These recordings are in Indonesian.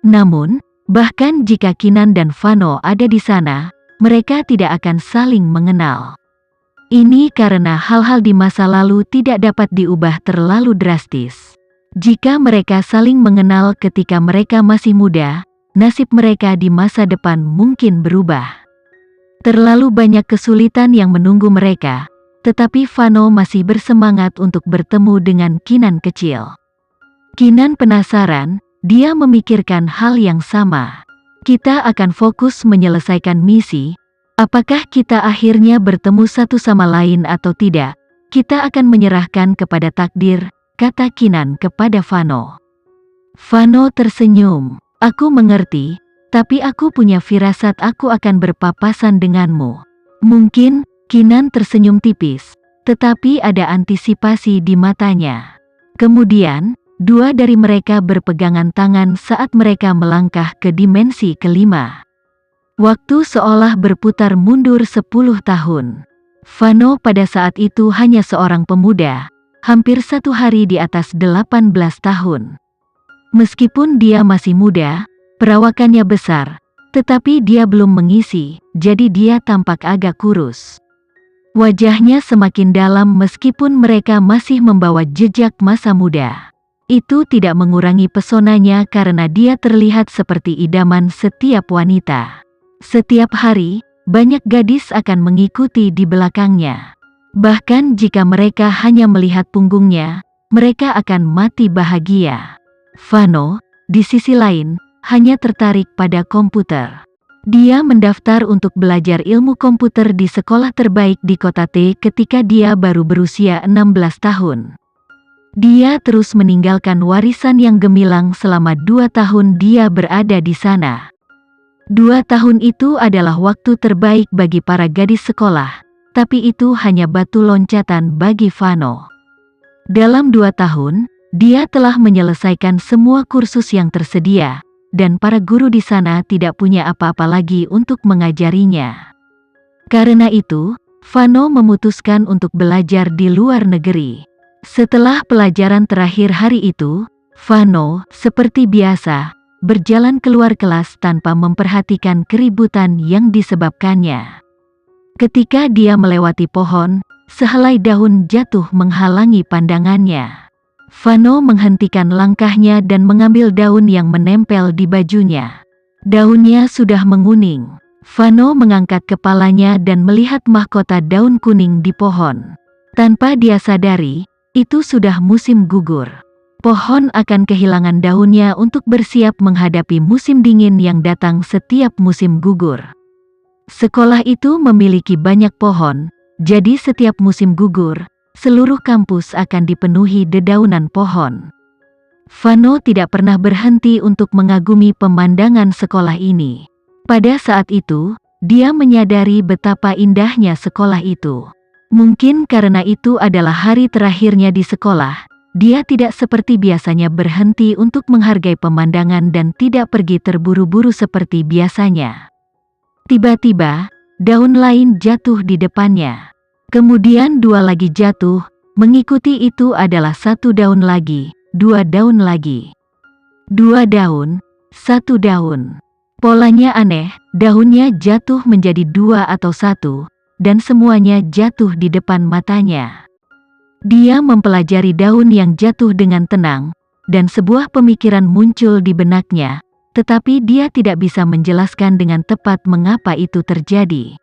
Namun, bahkan jika Kinan dan Vano ada di sana, mereka tidak akan saling mengenal. Ini karena hal-hal di masa lalu tidak dapat diubah terlalu drastis. Jika mereka saling mengenal ketika mereka masih muda, nasib mereka di masa depan mungkin berubah. Terlalu banyak kesulitan yang menunggu mereka, tetapi Vano masih bersemangat untuk bertemu dengan Kinan kecil. Kinan penasaran, dia memikirkan hal yang sama. Kita akan fokus menyelesaikan misi. Apakah kita akhirnya bertemu satu sama lain atau tidak? Kita akan menyerahkan kepada takdir, kata Kinan kepada Vano. Vano tersenyum. Aku mengerti, tapi aku punya firasat aku akan berpapasan denganmu. Mungkin, Kinan tersenyum tipis, tetapi ada antisipasi di matanya. Kemudian, dua dari mereka berpegangan tangan saat mereka melangkah ke dimensi kelima. Waktu seolah berputar mundur 10 tahun. Vano pada saat itu hanya seorang pemuda, hampir satu hari di atas 18 tahun. Meskipun dia masih muda, perawakannya besar, tetapi dia belum mengisi, jadi dia tampak agak kurus. Wajahnya semakin dalam meskipun mereka masih membawa jejak masa muda. Itu tidak mengurangi pesonanya karena dia terlihat seperti idaman setiap wanita. Setiap hari, banyak gadis akan mengikuti di belakangnya. Bahkan jika mereka hanya melihat punggungnya, mereka akan mati bahagia. Vano, di sisi lain, hanya tertarik pada komputer. Dia mendaftar untuk belajar ilmu komputer di sekolah terbaik di kota T ketika dia baru berusia 16 tahun. Dia terus meninggalkan warisan yang gemilang selama 2 tahun dia berada di sana. 2 tahun itu adalah waktu terbaik bagi para gadis sekolah, tapi itu hanya batu loncatan bagi Vano. Dalam 2 tahun, dia telah menyelesaikan semua kursus yang tersedia, dan para guru di sana tidak punya apa-apa lagi untuk mengajarinya. Karena itu, Vano memutuskan untuk belajar di luar negeri. Setelah pelajaran terakhir hari itu, Vano, seperti biasa, berjalan keluar kelas tanpa memperhatikan keributan yang disebabkannya. Ketika dia melewati pohon, sehelai daun jatuh menghalangi pandangannya. Vano menghentikan langkahnya dan mengambil daun yang menempel di bajunya. Daunnya sudah menguning. Vano mengangkat kepalanya dan melihat mahkota daun kuning di pohon. Tanpa dia sadari, itu sudah musim gugur. Pohon akan kehilangan daunnya untuk bersiap menghadapi musim dingin yang datang setiap musim gugur. Sekolah itu memiliki banyak pohon, jadi setiap musim gugur, seluruh kampus akan dipenuhi dedaunan pohon. Vano tidak pernah berhenti untuk mengagumi pemandangan sekolah ini. Pada saat itu, dia menyadari betapa indahnya sekolah itu. Mungkin karena itu adalah hari terakhirnya di sekolah, dia tidak seperti biasanya berhenti untuk menghargai pemandangan dan tidak pergi terburu-buru seperti biasanya. Tiba-tiba, daun lain jatuh di depannya. Kemudian 2 lagi jatuh, mengikuti itu adalah 1 daun lagi, 2 daun lagi. 2 daun, 1 daun. Polanya aneh, daunnya jatuh menjadi 2 atau 1, dan semuanya jatuh di depan matanya. Dia mempelajari daun yang jatuh dengan tenang, dan sebuah pemikiran muncul di benaknya, tetapi dia tidak bisa menjelaskan dengan tepat mengapa itu terjadi.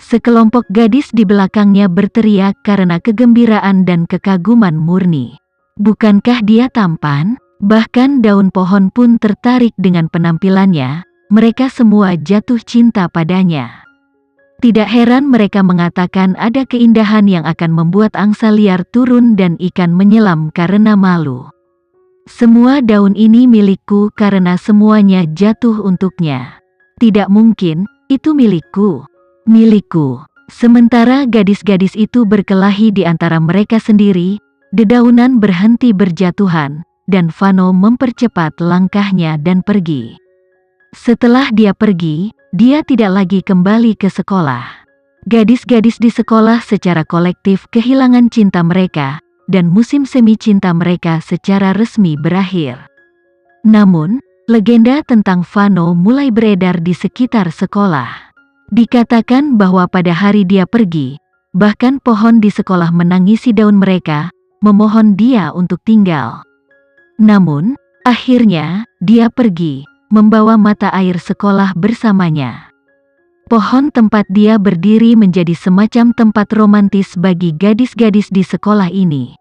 Sekelompok gadis di belakangnya berteriak karena kegembiraan dan kekaguman murni. Bukankah dia tampan? Bahkan daun pohon pun tertarik dengan penampilannya, mereka semua jatuh cinta padanya. Tidak heran mereka mengatakan ada keindahan yang akan membuat angsa liar turun dan ikan menyelam karena malu. Semua daun ini milikku karena semuanya jatuh untuknya. Tidak mungkin, itu milikku. Milikku. Sementara gadis-gadis itu berkelahi di antara mereka sendiri, dedaunan berhenti berjatuhan, dan Vano mempercepat langkahnya dan pergi. Setelah dia pergi, dia tidak lagi kembali ke sekolah. Gadis-gadis di sekolah secara kolektif kehilangan cinta mereka, dan musim semi cinta mereka secara resmi berakhir. Namun, Legenda tentang Vano mulai beredar di sekitar sekolah. Dikatakan bahwa pada hari dia pergi, bahkan pohon di sekolah menangisi daun mereka, memohon dia untuk tinggal. Namun, akhirnya, dia pergi, membawa mata air sekolah bersamanya. Pohon tempat dia berdiri menjadi semacam tempat romantis bagi gadis-gadis di sekolah ini.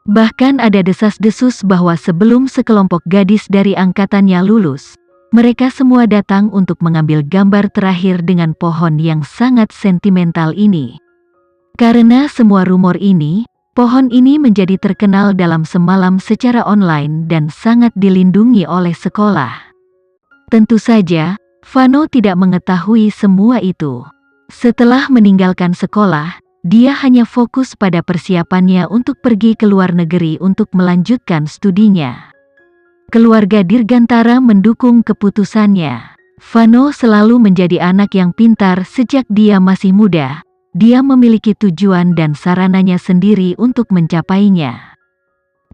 Bahkan ada desas-desus bahwa sebelum sekelompok gadis dari angkatannya lulus, mereka semua datang untuk mengambil gambar terakhir dengan pohon yang sangat sentimental ini. Karena semua rumor ini, pohon ini menjadi terkenal dalam semalam secara online dan sangat dilindungi oleh sekolah. Tentu saja, Vano tidak mengetahui semua itu. Setelah meninggalkan sekolah, dia hanya fokus pada persiapannya untuk pergi ke luar negeri untuk melanjutkan studinya. Keluarga Dirgantara mendukung keputusannya. Vano selalu menjadi anak yang pintar sejak dia masih muda. Dia memiliki tujuan dan sarananya sendiri untuk mencapainya.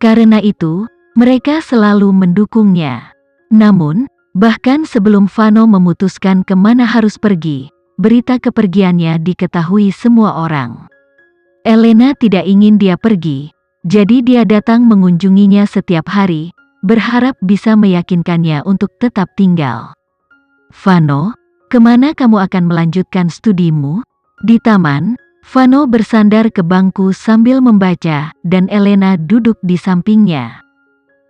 Karena itu, mereka selalu mendukungnya. Namun, bahkan sebelum Vano memutuskan kemana harus pergi, berita kepergiannya diketahui semua orang. Elena tidak ingin dia pergi, jadi dia datang mengunjunginya setiap hari, berharap bisa meyakinkannya untuk tetap tinggal. Vano, kemana kamu akan melanjutkan studimu? Di taman, Vano bersandar ke bangku sambil membaca, dan Elena duduk di sampingnya.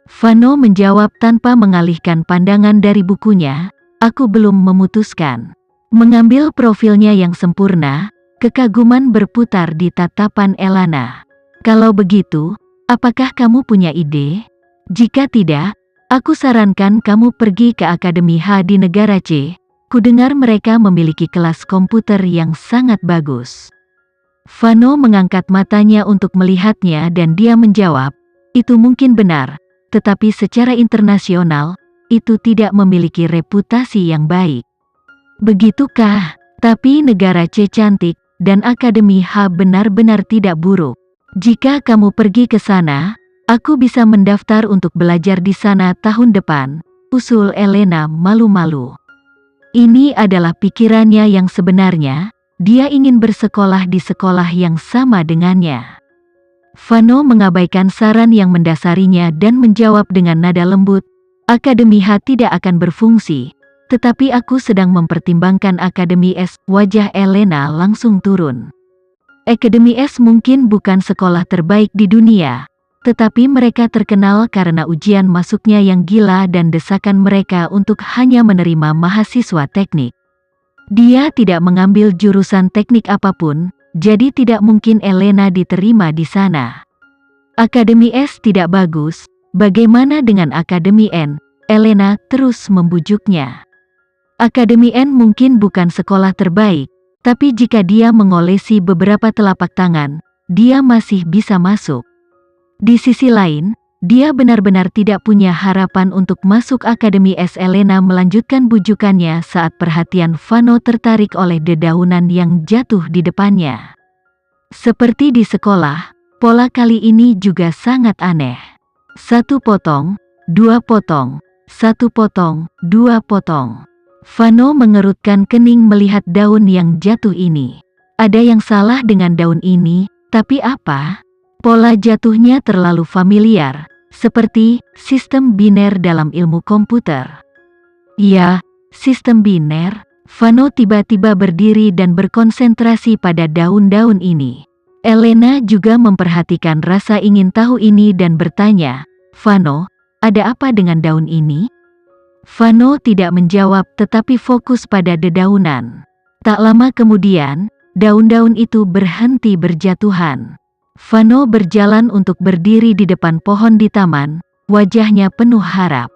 Vano menjawab tanpa mengalihkan pandangan dari bukunya, "Aku belum memutuskan." Mengambil profilnya yang sempurna, kekaguman berputar di tatapan Elena. "Kalau begitu, apakah kamu punya ide? Jika tidak, aku sarankan kamu pergi ke Akademi H di negara C. Kudengar mereka memiliki kelas komputer yang sangat bagus." Vano mengangkat matanya untuk melihatnya dan dia menjawab, "Itu mungkin benar, tetapi secara internasional, itu tidak memiliki reputasi yang baik." "Begitukah? Tapi negara C cantik, dan Akademi H benar-benar tidak buruk. Jika kamu pergi ke sana, aku bisa mendaftar untuk belajar di sana tahun depan," usul Elena malu-malu. Ini adalah pikirannya yang sebenarnya, dia ingin bersekolah di sekolah yang sama dengannya. Vano mengabaikan saran yang mendasarinya dan menjawab dengan nada lembut, "Akademi H tidak akan berfungsi. Tetapi aku sedang mempertimbangkan Akademi S." Wajah Elena langsung turun. Akademi S mungkin bukan sekolah terbaik di dunia, tetapi mereka terkenal karena ujian masuknya yang gila dan desakan mereka untuk hanya menerima mahasiswa teknik. Dia tidak mengambil jurusan teknik apapun, jadi tidak mungkin Elena diterima di sana. "Akademi S tidak bagus, bagaimana dengan Akademi N?" Elena terus membujuknya. "Akademi N mungkin bukan sekolah terbaik, tapi jika dia mengolesi beberapa telapak tangan, dia masih bisa masuk. Di sisi lain, dia benar-benar tidak punya harapan untuk masuk Akademi S." Elena melanjutkan bujukannya saat perhatian Vano tertarik oleh dedaunan yang jatuh di depannya. Seperti di sekolah, pola kali ini juga sangat aneh. 1 potong, 2 potong, 1 potong, 2 potong. Vano mengerutkan kening melihat daun yang jatuh ini. Ada yang salah dengan daun ini, tapi apa? Pola jatuhnya terlalu familiar, seperti sistem biner dalam ilmu komputer. "Ya, sistem biner." Vano tiba-tiba berdiri dan berkonsentrasi pada daun-daun ini. Elena juga memperhatikan rasa ingin tahu ini dan bertanya, "Vano, ada apa dengan daun ini?" Vano tidak menjawab tetapi fokus pada dedaunan. Tak lama kemudian, daun-daun itu berhenti berjatuhan. Vano berjalan untuk berdiri di depan pohon di taman, wajahnya penuh harap.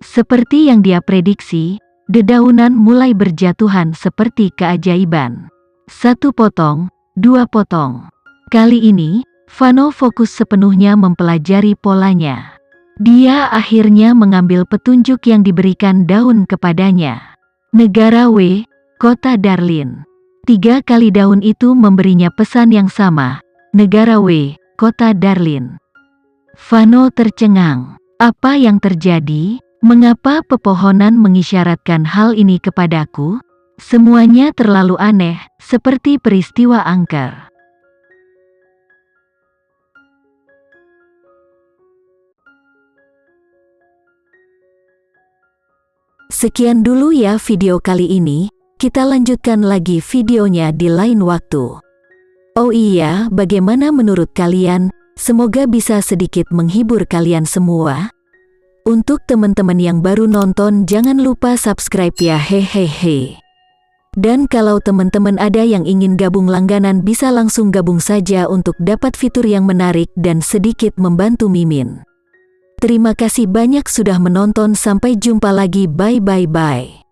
Seperti yang dia prediksi, dedaunan mulai berjatuhan seperti keajaiban. 1 potong, 2 potong. Kali ini, Vano fokus sepenuhnya mempelajari polanya. Dia akhirnya mengambil petunjuk yang diberikan daun kepadanya. Negara W, kota Darlin. 3 kali daun itu memberinya pesan yang sama. Negara W, kota Darlin. Vano tercengang. Apa yang terjadi? Mengapa pepohonan mengisyaratkan hal ini kepadaku? Semuanya terlalu aneh, seperti peristiwa angker. Sekian dulu ya video kali ini, kita lanjutkan lagi videonya di lain waktu. Oh iya, bagaimana menurut kalian? Semoga bisa sedikit menghibur kalian semua. Untuk teman-teman yang baru nonton, jangan lupa subscribe ya, hehehe. Dan kalau teman-teman ada yang ingin gabung langganan, bisa langsung gabung saja untuk dapat fitur yang menarik dan sedikit membantu Mimin. Terima kasih banyak sudah menonton, sampai jumpa lagi, bye bye bye.